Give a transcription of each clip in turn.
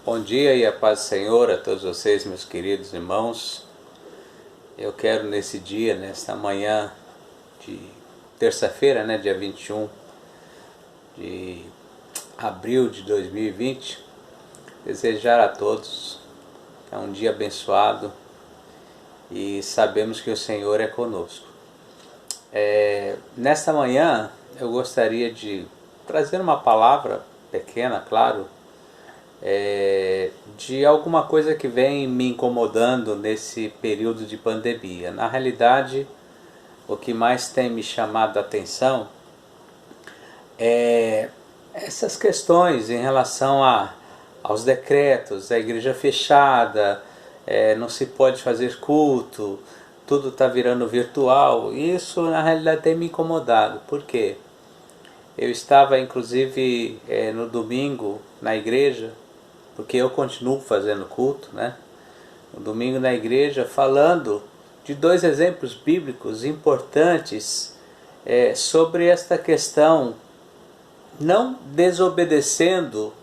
Bom dia e a paz do Senhor a todos vocês, meus queridos irmãos. Eu quero nesse dia, nesta manhã de terça-feira, dia 21 de abril de 2020, desejar a todos que é um dia abençoado e sabemos que o Senhor é conosco. Nesta manhã eu gostaria de trazer uma palavra pequena, claro, de alguma coisa que vem me incomodando nesse período de pandemia. Na realidade, o que mais tem me chamado a atenção é essas questões em relação aos decretos, a igreja fechada, não se pode fazer culto, tudo está virando virtual. Isso na realidade tem me incomodado. Por quê? Eu estava inclusive no domingo na igreja, porque eu continuo fazendo culto, no domingo na igreja, falando de dois exemplos bíblicos importantes sobre esta questão, não desobedecendo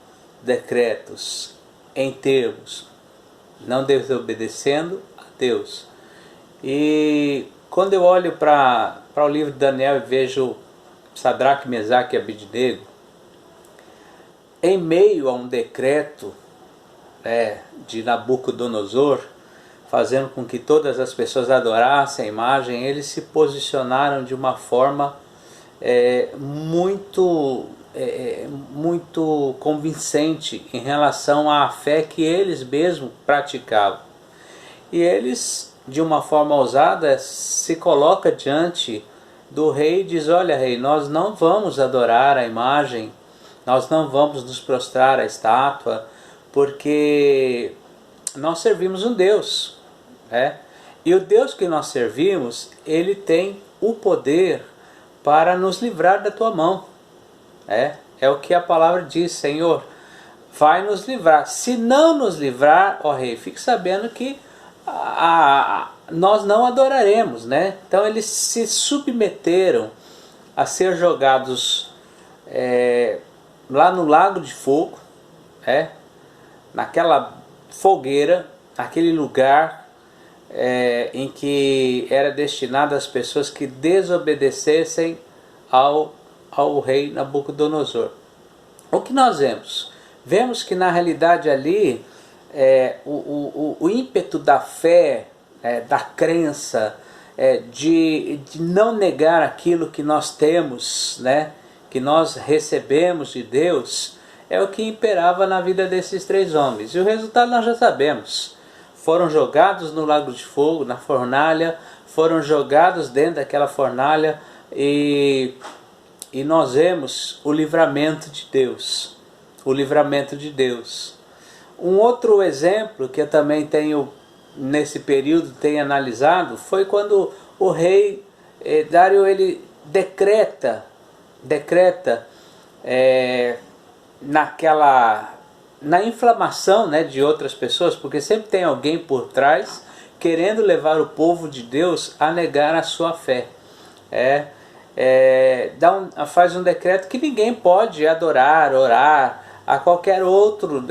decretos em termos, não desobedecendo a Deus. E quando eu olho para o livro de Daniel e vejo Sadraque, Mesaque e Abednego, em meio a um decreto de Nabucodonosor, fazendo com que todas as pessoas adorassem a imagem, eles se posicionaram de uma forma muito convincente em relação à fé que eles mesmos praticavam. E eles, de uma forma ousada, se colocam diante do rei e diz: olha, rei, nós não vamos adorar a imagem, nós não vamos nos prostrar à estátua, porque nós servimos um Deus. E o Deus que nós servimos, ele tem o poder para nos livrar da tua mão. É o que a palavra diz: Senhor, vai nos livrar. Se não nos livrar, ó rei, fique sabendo que nós não adoraremos. Então eles se submeteram a ser jogados lá no lago de fogo, naquela fogueira, naquele lugar em que era destinado às pessoas que desobedecessem ao rei Nabucodonosor. O que nós vemos? Vemos que na realidade ali o ímpeto da fé, da crença, de não negar aquilo que nós temos, que nós recebemos de Deus, é o que imperava na vida desses três homens. E o resultado nós já sabemos. Foram jogados no lago de fogo, na fornalha, foram jogados dentro daquela fornalha e nós vemos o livramento de Deus. O livramento de Deus. Um outro exemplo que eu também tenho, nesse período, tenho analisado, foi quando o rei Dário ele decreta na inflamação de outras pessoas, porque sempre tem alguém por trás querendo levar o povo de Deus a negar a sua fé. Faz um decreto que ninguém pode adorar, orar a qualquer outro,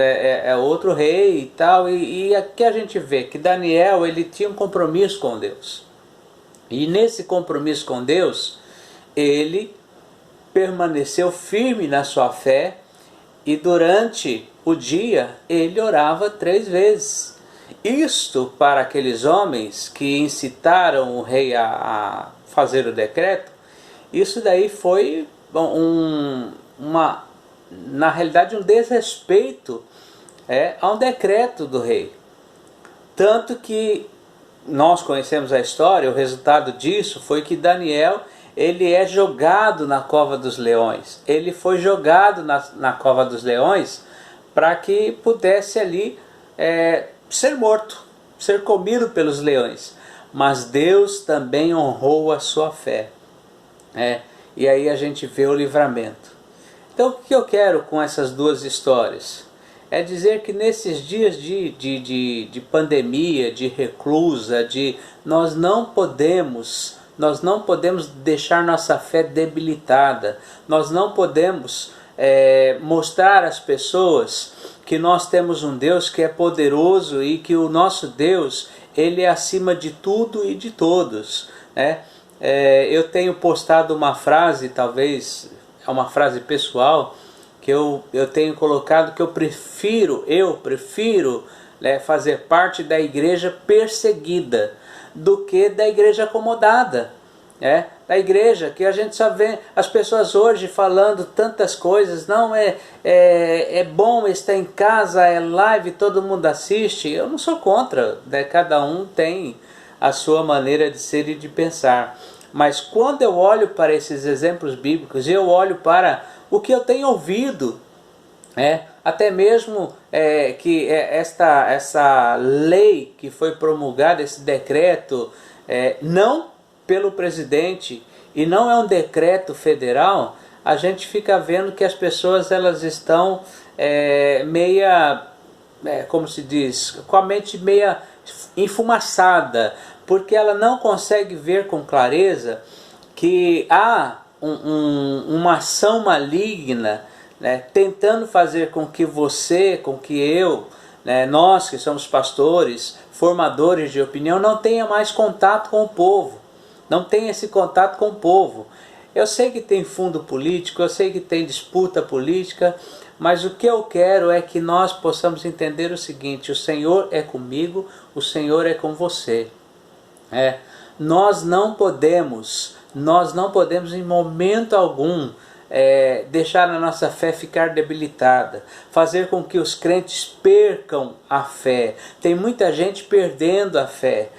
outro rei e tal. E aqui a gente vê que Daniel ele tinha um compromisso com Deus. E nesse compromisso com Deus, ele permaneceu firme na sua fé, e durante o dia ele orava 3 vezes. Isto para aqueles homens que incitaram o rei a fazer o decreto, isso daí foi na realidade um desrespeito a um decreto do rei. Tanto que nós conhecemos a história, o resultado disso foi que Daniel ele é jogado na cova dos leões. Ele foi jogado na cova dos leões para que pudesse ali ser morto, ser comido pelos leões. Mas Deus também honrou a sua fé. E aí a gente vê o livramento. Então o que eu quero com essas duas histórias? É dizer que nesses dias de pandemia, de reclusa, nós não podemos deixar nossa fé debilitada. Nós não podemos mostrar às pessoas que nós temos um Deus que é poderoso e que o nosso Deus, ele é acima de tudo e de todos, né? Eu tenho postado uma frase, talvez é uma frase pessoal, que eu tenho colocado que eu prefiro, né, fazer parte da igreja perseguida do que da igreja acomodada. Da igreja que a gente só vê as pessoas hoje falando tantas coisas, não é bom estar em casa, é live, todo mundo assiste. Eu não sou contra, né? Cada um tem a sua maneira de ser e de pensar. Mas quando eu olho para esses exemplos bíblicos, eu olho para o que eu tenho ouvido, até mesmo que essa lei que foi promulgada, esse decreto, não pelo presidente, e não é um decreto federal, a gente fica vendo que as pessoas elas estão como se diz, com a mente meia enfumaçada, porque ela não consegue ver com clareza que há uma ação maligna, né, tentando fazer com que você, com que eu, né, nós que somos pastores, formadores de opinião, não tenha mais contato com o povo. Não tem esse contato com o povo. Eu sei que tem fundo político, eu sei que tem disputa política, mas o que eu quero é que nós possamos entender o seguinte: o Senhor é comigo, o Senhor é com você. Nós não podemos em momento algum deixar a nossa fé ficar debilitada, fazer com que os crentes percam a fé. Tem muita gente perdendo a fé.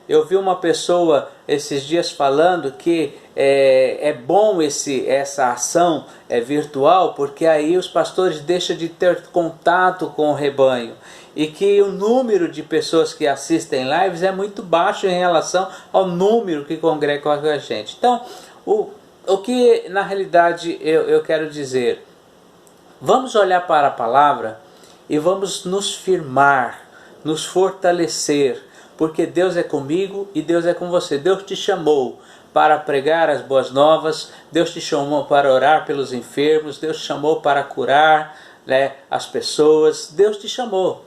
Eu vi uma pessoa esses dias falando que é bom essa ação virtual, porque aí os pastores deixam de ter contato com o rebanho, e que o número de pessoas que assistem lives é muito baixo em relação ao número que congrega com a gente. Então, o que na realidade eu quero dizer, vamos olhar para a palavra e vamos nos firmar, nos fortalecer, porque Deus é comigo e Deus é com você. Deus te chamou para pregar as boas novas, Deus te chamou para orar pelos enfermos, Deus te chamou para curar, né, as pessoas, Deus te chamou.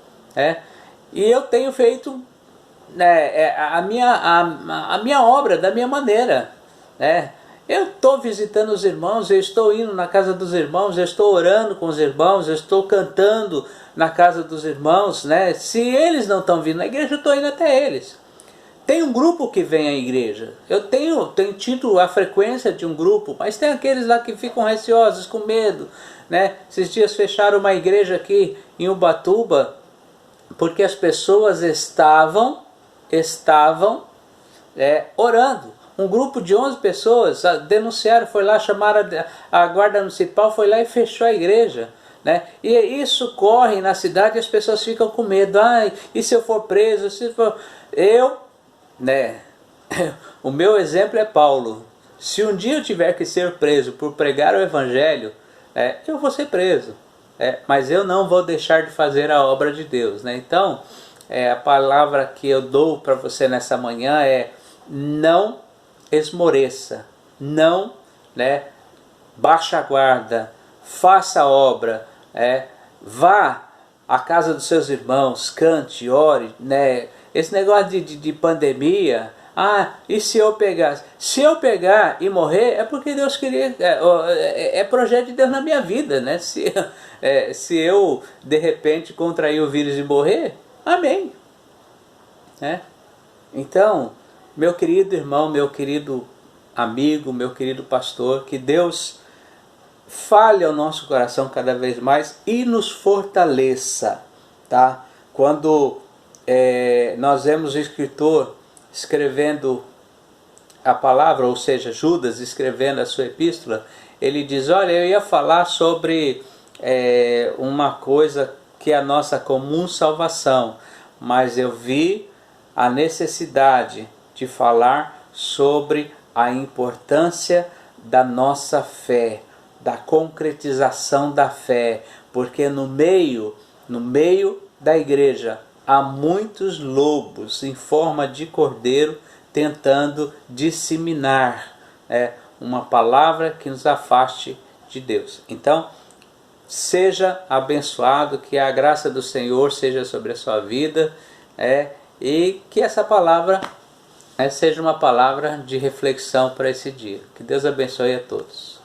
E eu tenho feito a minha obra da minha maneira. Eu estou visitando os irmãos, eu estou indo na casa dos irmãos, eu estou orando com os irmãos, eu estou cantando na casa dos irmãos, né? Se eles não estão vindo na igreja, eu estou indo até eles. Tem um grupo que vem à igreja, eu tenho tido a frequência de um grupo, mas tem aqueles lá que ficam receosos, com medo, né? Esses dias fecharam uma igreja aqui em Ubatuba, porque as pessoas estavam orando. Um grupo de 11 pessoas denunciaram, foi lá, chamaram a guarda municipal, foi lá e fechou a igreja. E isso corre na cidade e as pessoas ficam com medo. E se eu for preso? O meu exemplo é Paulo. Se um dia eu tiver que ser preso por pregar o evangelho, eu vou ser preso. Mas eu não vou deixar de fazer a obra de Deus. Então, a palavra que eu dou para você nessa manhã é: não esmoreça, não baixa a guarda, faça a obra, vá à casa dos seus irmãos, cante, ore. Esse negócio de pandemia, e se eu pegar? Se eu pegar e morrer, é porque Deus queria, é projeto de Deus na minha vida, né? Se eu de repente contrair o vírus e morrer, amém. Então, meu querido irmão, meu querido amigo, meu querido pastor, que Deus fale ao nosso coração cada vez mais e nos fortaleça, tá? Quando nós vemos o escritor escrevendo a palavra, ou seja, Judas escrevendo a sua epístola, ele diz: olha, eu ia falar sobre uma coisa que é a nossa comum salvação, mas eu vi a necessidade de falar sobre a importância da nossa fé, da concretização da fé, porque no meio da igreja há muitos lobos em forma de cordeiro tentando disseminar uma palavra que nos afaste de Deus. Então, seja abençoado, que a graça do Senhor seja sobre a sua vida, e que essa palavra seja uma palavra de reflexão para esse dia. Que Deus abençoe a todos.